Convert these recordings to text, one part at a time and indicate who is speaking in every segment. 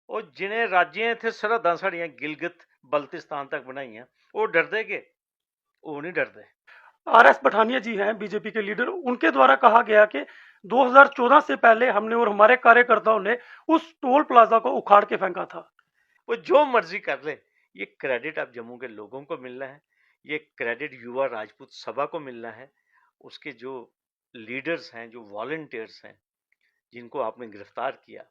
Speaker 1: और जिन्हें राज्य थे सरहदां साड़ियां गिलगित बल्तिस्तान तक बनाई हैं, वो डरदे के? वो नहीं डरदे।
Speaker 2: आरएस पठानिया जी हैं बीजेपी के लीडर, उनके द्वारा कहा गया कि 2014 से पहले हमने और हमारे कार्यकर्ताओं ने उस टोल प्लाजा को उखाड़ के फेंका था।
Speaker 1: वो जो मर्जी कर ले, ये क्रेडिट अब जम्मू के लोगों को मिलना है, ये क्रेडिट युवा राजपूत सभा को मिलना है, उसके जो लीडर्स हैं, जो वॉलंटियर्स हैं, जिनको आपने गिरफ्तार किया,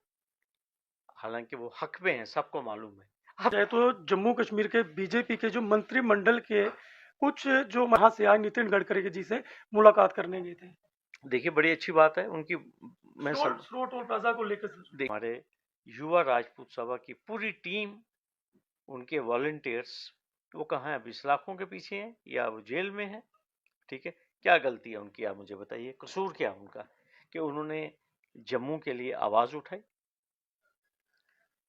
Speaker 1: हालांकि वो हक में हैं, सबको मालूम है।
Speaker 2: चाहे तो जम्मू कश्मीर के बीजेपी के जो मंत्रिमंडल के कुछ जो वहां से आए नितिन गडकरी जी से मुलाकात करने गए थे।
Speaker 1: देखिए बड़ी अच्छी बात है उनकी। मैं
Speaker 2: टोल प्लाजा को लेकर
Speaker 1: हमारे युवा राजपूत सभा की पूरी टीम, उनके वॉलंटियर्स, वो कहाँ है? 20 लाखों के पीछे हैं या वो जेल में है? ठीक है, क्या गलती है उनकी, आप मुझे बताइए, कसूर क्या उनका कि उन्होंने जम्मू के लिए आवाज उठाई,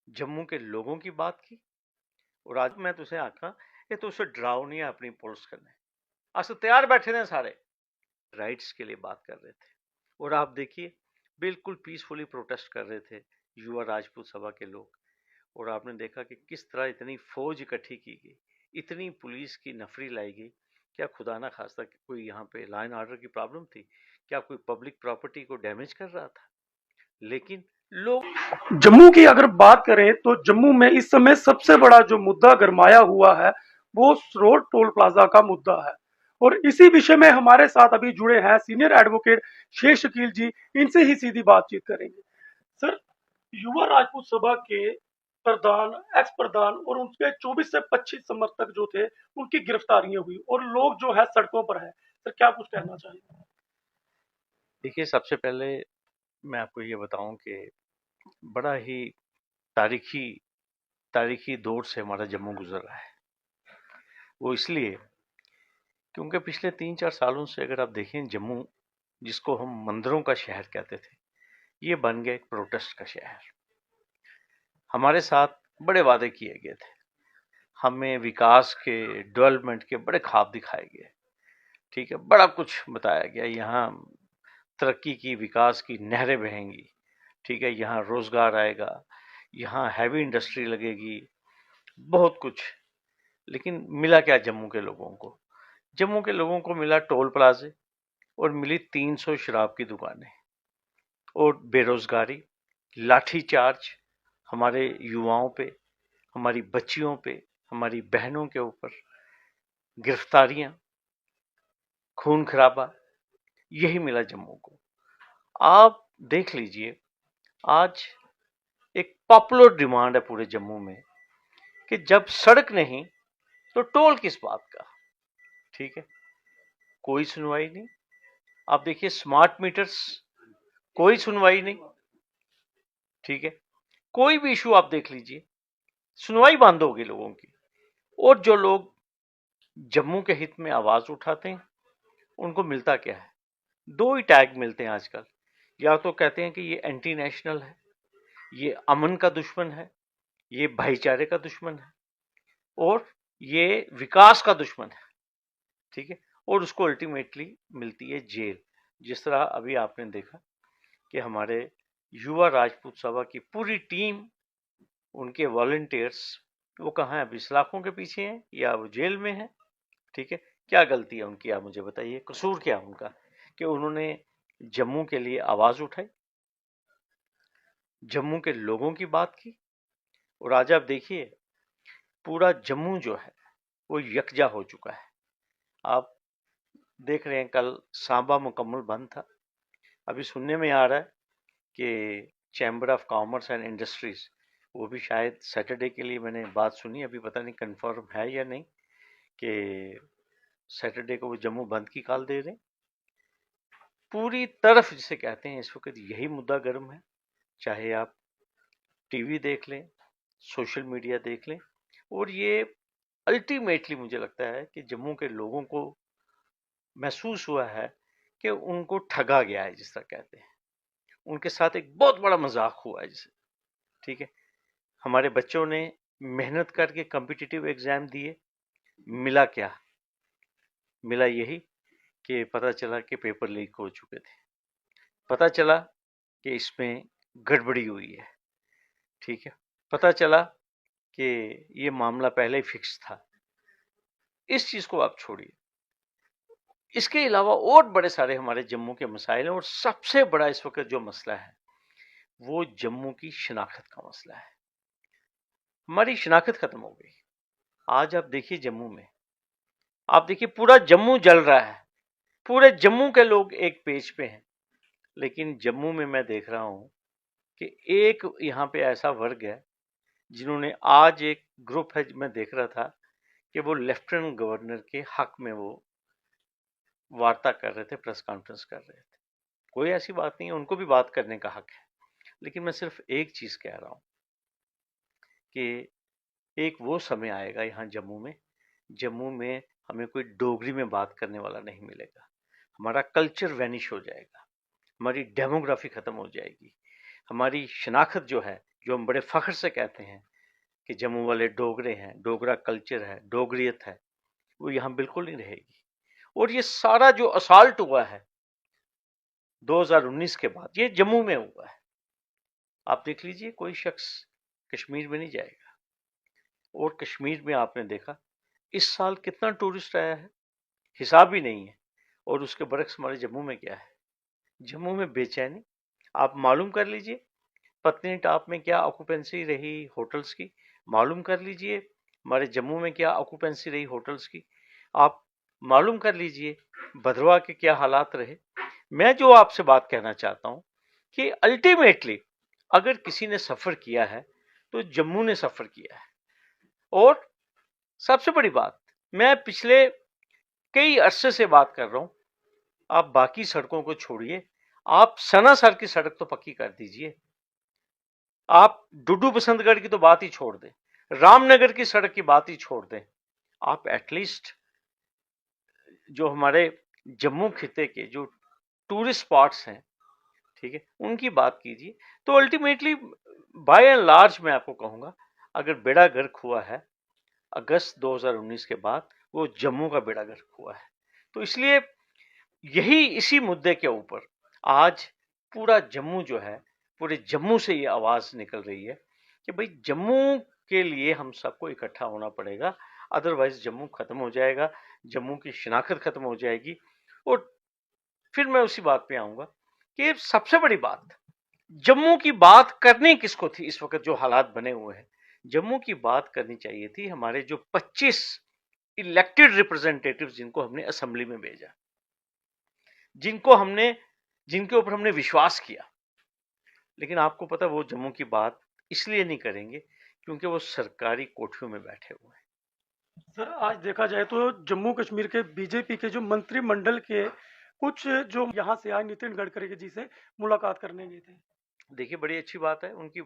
Speaker 1: जम्मू के लोगों की बात की। और आज मैं तुझे आखा कि तू उसे डराओ नहीं है अपनी पुलिस करने, अस तैयार बैठे थे सारे, राइट्स के लिए बात कर रहे थे। और आप देखिए बिल्कुल पीसफुली प्रोटेस्ट कर रहे थे युवा राजपूत सभा के लोग। और आपने देखा कि किस तरह इतनी फौज इकट्ठी की गई, इतनी पुलिस की नफरी लाई गई। क्या खुदा ना खास्ता कोई यहाँ पे लॉ एंड ऑर्डर की प्रॉब्लम थी? क्या कोई पब्लिक प्रॉपर्टी को डैमेज कर रहा था? लेकिन लोग
Speaker 2: जम्मू की अगर बात करें तो जम्मू में इस समय सबसे बड़ा जो मुद्दा गरमाया हुआ है वो रोड टोल प्लाजा का मुद्दा है। और इसी विषय में हमारे साथ अभी जुड़े हैं सीनियर एडवोकेट शेख शकील जी, इनसे ही सीधी बातचीत करेंगे। सर, युवा राजपूत सभा के प्रधान, एक्स प्रधान और उनके 24 से 25 समर्थक जो थे, उनकी गिरफ्तारियां हुई और लोग जो है सड़कों पर है। सर, क्या कुछ कहना चाहिए?
Speaker 1: देखिए, सबसे पहले मैं आपको ये बताऊं कि बड़ा ही तारीखी तारीखी दौर से हमारा जम्मू गुजर रहा है। वो इसलिए क्योंकि पिछले 3-4 सालों से अगर आप देखें, जम्मू जिसको हम मंदिरों का शहर कहते थे, ये बन गया एक प्रोटेस्ट का शहर। हमारे साथ बड़े वादे किए गए थे, हमें विकास के, डेवलपमेंट के बड़े ख्वाब दिखाए गए। ठीक है, बड़ा कुछ बताया गया, यहाँ तरक्की की, विकास की नहरें बहेंगी। ठीक है, यहाँ रोजगार आएगा, यहाँ हैवी इंडस्ट्री लगेगी, बहुत कुछ। लेकिन मिला क्या जम्मू के लोगों को? जम्मू के लोगों को मिला टोल प्लाजे, और मिली 300 शराब की दुकानें, और बेरोजगारी, लाठीचार्ज हमारे युवाओं पे, हमारी बच्चियों पे, हमारी बहनों के ऊपर, गिरफ्तारियां, खून खराबा, यही मिला जम्मू को। आप देख लीजिए, आज एक पॉपुलर डिमांड है पूरे जम्मू में कि जब सड़क नहीं तो टोल किस बात का? ठीक है, कोई सुनवाई नहीं। आप देखिए स्मार्ट मीटर्स, कोई सुनवाई नहीं। ठीक है, कोई भी इशू आप देख लीजिए, सुनवाई बंद होगी लोगों की। और जो लोग जम्मू के हित में आवाज उठाते हैं, उनको मिलता क्या है? दो ही टैग मिलते हैं आजकल। या तो कहते हैं कि ये एंटी नेशनल है, ये अमन का दुश्मन है, ये भाईचारे का दुश्मन है, और ये विकास का दुश्मन है। ठीक है, और उसको अल्टीमेटली मिलती है जेल। जिस तरह अभी आपने देखा कि हमारे युवा राजपूत सभा की पूरी टीम, उनके वॉलंटियर्स, वो कहाँ है? 20 लाखों के पीछे हैं या वो जेल में है? ठीक है, क्या गलती है उनकी, आप मुझे बताइए, कसूर क्या उनका कि उन्होंने जम्मू के लिए आवाज उठाई, जम्मू के लोगों की बात की। और आज आप देखिए पूरा जम्मू जो है वो यकजा हो चुका है। आप देख रहे हैं कल सांबा मुकम्मल बंद था। अभी सुनने में आ रहा है कि chamber of commerce and industries, वो भी शायद सैटरडे के लिए, मैंने बात सुनी, अभी पता नहीं कंफर्म है या नहीं, कि सैटरडे को वो जम्मू बंद की कॉल दे रहे हैं। पूरी तरफ जिसे कहते हैं इस वक्त यही मुद्दा गर्म है। चाहे आप टीवी देख लें, सोशल मीडिया देख लें, और ये अल्टीमेटली मुझे लगता है कि जम्मू के लोगों को महसूस हुआ है कि उनको ठगा गया है, जिस तरह कहते हैं। उनके साथ एक बहुत बड़ा मजाक हुआ है जिसे। ठीक है, हमारे बच्चों ने मेहनत करके कॉम्पिटिटिव एग्जाम दिए, मिला क्या? मिला यही कि पता चला कि पेपर लीक हो चुके थे, पता चला कि इसमें गड़बड़ी हुई है। ठीक है, पता चला कि ये मामला पहले ही फिक्स था। इस चीज को आप छोड़िए, इसके अलावा और बड़े सारे हमारे जम्मू के मसाइल हैं, और सबसे बड़ा इस वक्त जो मसला है वो जम्मू की शिनाख्त का मसला है। हमारी शिनाख्त खत्म हो गई। आज आप देखिए जम्मू में, आप देखिए पूरा जम्मू जल रहा है, पूरे जम्मू के लोग एक पेज पे हैं, लेकिन जम्मू में मैं देख रहा हूं कि एक यहां पे ऐसा वर्ग है जिन्होंने, आज एक ग्रुप है, मैं देख रहा था कि वो लेफ्टिनेंट गवर्नर के हक में वो वार्ता कर रहे थे, प्रेस कॉन्फ्रेंस कर रहे थे। कोई ऐसी बात नहीं है, उनको भी बात करने का हक है, लेकिन मैं सिर्फ एक चीज कह रहा हूं कि एक वो समय आएगा यहाँ जम्मू में हमें कोई डोगरी में बात करने वाला नहीं मिलेगा। हमारा कल्चर वैनिश हो जाएगा, हमारी डेमोग्राफी खत्म हो जाएगी, हमारी शनाख्त जो है, जो हम बड़े फख्र से कहते हैं कि जम्मू वाले डोगरे हैं, डोगरा कल्चर है, डोगरियत है, वो यहाँ बिल्कुल नहीं रहेगी। और ये सारा जो असॉल्ट हुआ है 2019 के बाद, ये जम्मू में हुआ है। आप देख लीजिए, कोई शख्स कश्मीर में नहीं जाएगा। और कश्मीर में आपने देखा इस साल कितना टूरिस्ट आया है, हिसाब ही नहीं है। और उसके बरक्स हमारे जम्मू में क्या है, जम्मू में बेचैनी। आप मालूम कर लीजिए पत्नीटॉप में क्या ऑक्यूपेंसी रही होटल्स की, मालूम कर लीजिए हमारे जम्मू में क्या ऑक्यूपेंसी रही होटल्स की, आप मालूम कर लीजिए भद्रवाह के क्या हालात रहे। मैं जो आपसे बात कहना चाहता हूं कि अल्टीमेटली अगर किसी ने सफर किया है तो जम्मू ने सफर किया है। और सबसे बड़ी बात, मैं पिछले कई अरसे से बात कर रहा हूं, आप बाकी सड़कों को छोड़िए, आप सनासर की सड़क तो पक्की कर दीजिए, आप डुडू बसंतगढ़ की तो बात ही छोड़ दें, रामनगर की सड़क की बात ही छोड़ दें, आप एटलीस्ट जो हमारे जम्मू खिते के जो टूरिस्ट स्पॉट्स हैं, ठीक है, उनकी बात कीजिए। तो अल्टीमेटली बाय एंड लार्ज मैं आपको कहूंगा, अगर बेड़ा गर्क हुआ है अगस्त 2019 के बाद, वो जम्मू का बेड़ा गर्क हुआ है। तो इसलिए यही इसी मुद्दे के ऊपर आज पूरा जम्मू जो है, पूरे जम्मू से ये आवाज निकल रही है कि भाई जम्मू के लिए हम सबको इकट्ठा होना पड़ेगा, अदरवाइज जम्मू खत्म हो जाएगा, जम्मू की शिनाख्त खत्म हो जाएगी। और फिर मैं उसी बात पे आऊंगा कि सबसे बड़ी बात, जम्मू की बात करनी किसको थी इस वक्त जो हालात बने हुए हैं, जम्मू की बात करनी चाहिए थी हमारे जो 25 इलेक्टेड रिप्रेजेंटेटिव्स जिनको हमने असेंबली में भेजा, जिनके ऊपर हमने विश्वास किया। लेकिन आपको पता वो जम्मू की बात इसलिए नहीं करेंगे क्योंकि वो सरकारी कोठियों में बैठे हुए हैं।
Speaker 2: सर, आज देखा जाए तो जम्मू कश्मीर के बीजेपी के जो मंत्रिमंडल के कुछ जो यहाँ से आए नितिन गडकरी जी से मुलाकात करने गए थे।
Speaker 1: देखिए बड़ी अच्छी बात है उनकी।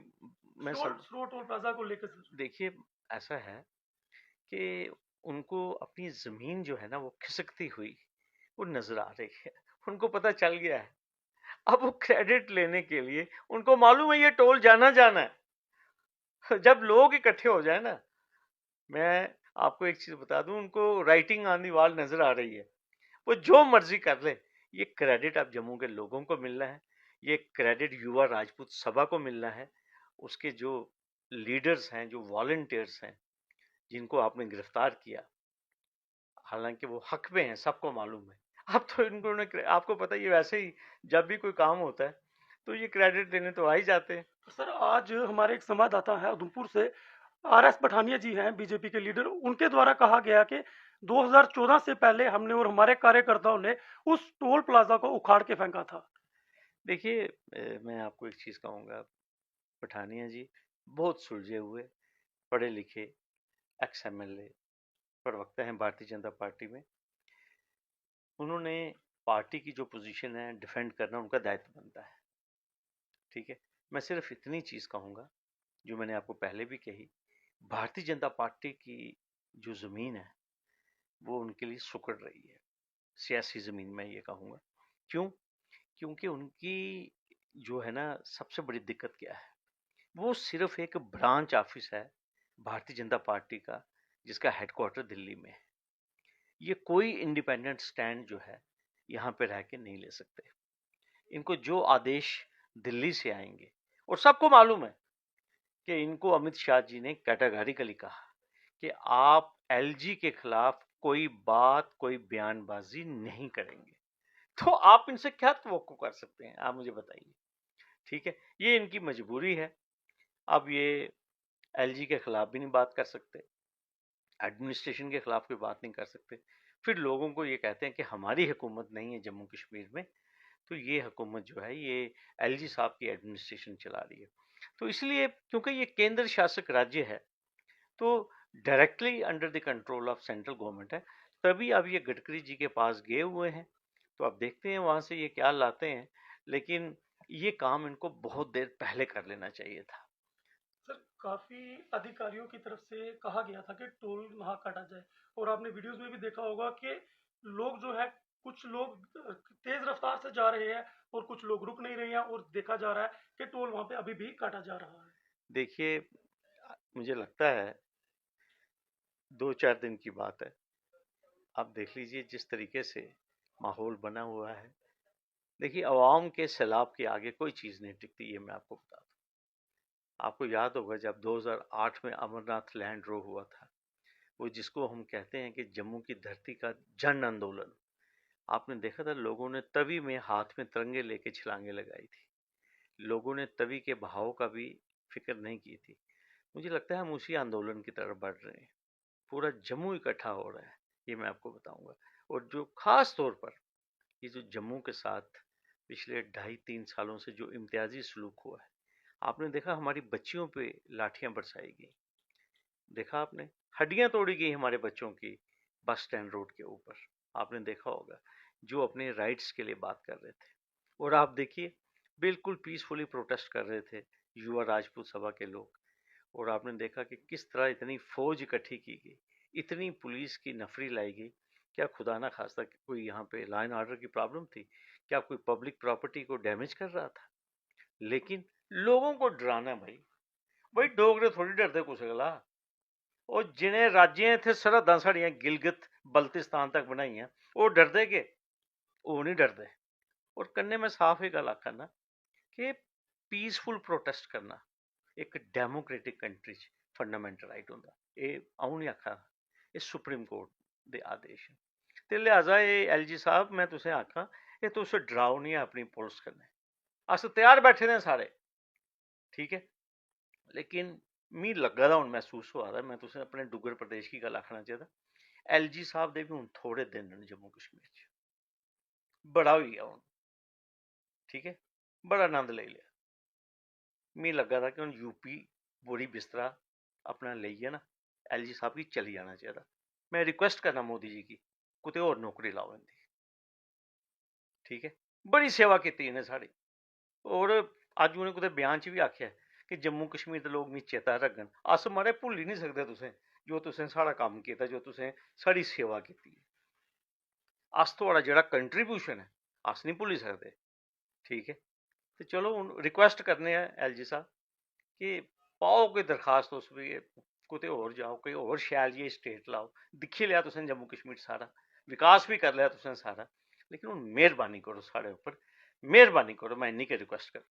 Speaker 1: मैं
Speaker 2: स्लो टोल प्लाजा को लेकर
Speaker 1: देखिए ऐसा है कि उनको अपनी जमीन जो है ना वो खिसकती हुई वो नजर आ रही है, उनको पता चल गया है। अब वो क्रेडिट लेने के लिए उनको मालूम है ये टोल जाना जाना है। जब लोग इकट्ठे हो जाए ना, मैं आपको एक चीज बता दूं, उनको राइटिंग ऑन दी वॉल नजर आ रही है, वो जो मर्जी कर ले। ये क्रेडिट अब जम्मू के लोगों को मिलना है, ये क्रेडिट युवा राजपूत सभा को मिलना है, उसके जो लीडर्स हैं, जो वॉलंटियर्स हैं जिनको आपने गिरफ्तार किया, हालांकि वो हक में है, सबको मालूम है। अब तो इनको, आपको पता ही वैसे ही जब भी कोई काम होता है तो ये क्रेडिट देने तो आ ही जाते हैं।
Speaker 2: सर, आज हमारे एक संवाददाता है उधमपुर से, आरएस पठानिया जी हैं बीजेपी के लीडर, उनके द्वारा कहा गया कि 2014 से पहले हमने और हमारे कार्यकर्ताओं ने उस टोल प्लाजा को उखाड़ के फेंका था।
Speaker 1: देखिए मैं आपको एक चीज कहूंगा, पठानिया जी बहुत सुलझे हुए, पढ़े लिखे, एक्स एमएलए, प्रवक्ता हैं भारतीय जनता पार्टी में। उन्होंने पार्टी की जो पोजीशन है डिफेंड करना उनका दायित्व बनता है, ठीक है। मैं सिर्फ इतनी चीज कहूंगा जो मैंने आपको पहले भी कही, भारतीय जनता पार्टी की जो जमीन है वो उनके लिए सुकड़ रही है, सियासी जमीन में ये कहूंगा। क्यों? क्योंकि उनकी जो है ना सबसे बड़ी दिक्कत क्या है, वो सिर्फ एक ब्रांच ऑफिस है भारतीय जनता पार्टी का जिसका हेडक्वार्टर दिल्ली में है। ये कोई इंडिपेंडेंट स्टैंड जो है यहाँ पे रह के नहीं ले सकते। इनको जो आदेश दिल्ली से आएंगे, और सबको मालूम है कि इनको अमित शाह जी ने कैटेगरिकली कहा कि आप एलजी के खिलाफ कोई बात, कोई बयानबाजी नहीं करेंगे। तो आप इनसे क्या तवक्को कर सकते हैं, आप मुझे बताइए। ठीक है, ये इनकी मजबूरी है। अब ये एलजी के खिलाफ भी नहीं बात कर सकते, एडमिनिस्ट्रेशन के खिलाफ कोई बात नहीं कर सकते, फिर लोगों को ये कहते हैं कि हमारी हुकूमत नहीं है जम्मू कश्मीर में, तो ये हुकूमत जो है ये एलजी साहब की एडमिनिस्ट्रेशन चला रही है। तो इसलिए क्योंकि ये केंद्र शासित राज्य है, तो directly under the control of central government है, तभी अब ये गडकरी जी के पास गए हुए हैं। तो अब देखते हैं वहां से ये क्या लाते हैं, लेकिन ये काम इनको बहुत देर पहले कर लेना चाहिए था।
Speaker 2: सर, काफी अधिकारियों की तरफ से कहा गया था कि टोल वहां काटा जाए, और आपने वीडियोस में भी देखा होगा कि लोग जो है, कुछ लोग तेज रफ्तार से जा रहे हैं और कुछ लोग रुक नहीं रहे हैं, और देखा जा रहा है कि टोल वहां पे अभी भी काटा जा रहा है।
Speaker 1: देखिए, मुझे लगता है 2-4 दिन की बात है, आप देख लीजिए जिस तरीके से माहौल बना हुआ है। देखिए, अवाम के सैलाब के आगे कोई चीज़ नहीं टिकती, ये मैं आपको बता दूं। आपको याद होगा जब 2008 में अमरनाथ लैंड ड्रॉ हुआ था, वो जिसको हम कहते हैं कि जम्मू की धरती का जन आंदोलन, आपने देखा था लोगों ने तवी में हाथ में तिरंगे लेके छलांगे लगाई थी, लोगों ने तवी के बहाव का भी फिक्र नहीं की थी। मुझे लगता है हम उसी आंदोलन की तरफ बढ़ रहे हैं, पूरा जम्मू इकट्ठा हो रहा है, ये मैं आपको बताऊंगा। और जो खास तौर पर ये जो जम्मू के साथ पिछले 2.5-3 सालों से जो इम्तियाजी सलूक हुआ है, आपने देखा हमारी बच्चियों पे लाठियां बरसाई गई, देखा आपने, हड्डियां तोड़ी गई हमारे बच्चों की बस स्टैंड रोड के ऊपर, आपने देखा होगा, जो अपने राइट्स के लिए बात कर रहे थे। और आप देखिए बिल्कुल पीसफुली प्रोटेस्ट कर रहे थे युवा राजपूत सभा के लोग, और आपने देखा कि किस तरह इतनी फौज इकट्ठी की गई, इतनी पुलिस की नफरी लाई गई। क्या खुदा ना खास्ता कोई यहाँ पे लॉ एंड ऑर्डर की प्रॉब्लम थी, क्या कोई पब्लिक प्रॉपर्टी को डैमेज कर रहा था? लेकिन लोगों को डराना, भाई डोगरे थोड़ी डरते कुछ अगला, और जिन्हें राज्य थे सरहदां साड़ियां गिलगित बल्तिस्तान तक बनाई, वो डरते के, वो नहीं डरते। और कन्ने में साफ ही गल आखा ना कि पीसफुल प्रोटेस्ट करना एक डेमोक्रेटिक कंट्री च फंडामेंटल राइट होंदा, ये अऊं नहीं आखा, ये सुप्रीम कोर्ट दे आदेश हैं। ते लिहाजा ये एलजी साहब मैं तुसें आखा, ये तुस डराओ नहीं अपनी पुलिस कन्नै, अस तैयार बैठे दे सारे, ठीक है। लेकिन मी लग्गा दा हुन महसूस होआ दा, मैं तुसें अपने डुग्गर प्रदेश की गल आखना चाहिदा, एलजी साहब दे भी हुन थोड़े दिन न जम्मू कश्मीर च, बड़ा होई गया हुन, ठीक है, बड़ा आनंद लेई लिया। मी लग्गा दा कि हुन यूपी बोरी बिस्तरा अपना लेइयै ना एलजी साहब गी चली जाना चाहिदा। मैं रिक्वेस्ट करना मोदी जी की कुते होर नौकरी लाओ इंदी, ठीक है, बड़ी सेवा कीती इन्हें साढ़ी। और अज उनें कुते बयान च भी आखेआ कि जम्मू कश्मीर दे लोग मी चेता रखगन, अस मारे भुल्ल ही नहीं सकदे तुसें, जो तुसें साढ़ा कम्म कीता, जो तुसें साढ़ी सेवा कीती, अस तुहाड़ा जेह्ड़ा कंट्रीब्यूशन है अस नहीं भुल्ली सकदे, ठीक है। ते चलो हुन रिक्वेस्ट करने आं एलजी साहब कि पाओ कोई दरखास्त तुस भी, कुते होर जाओ, कोई होर शैल जेही स्टेट लाओ, दिक्खी लेआ तुसें जम्मू कश्मीर सारा, विकास भी कर लिया तुसें सारा, लेकिन हुन मेहरबानी करो साढ़े उप्पर, मेहरबानी करो, मैं इन्नी गै रिक्वेस्ट कर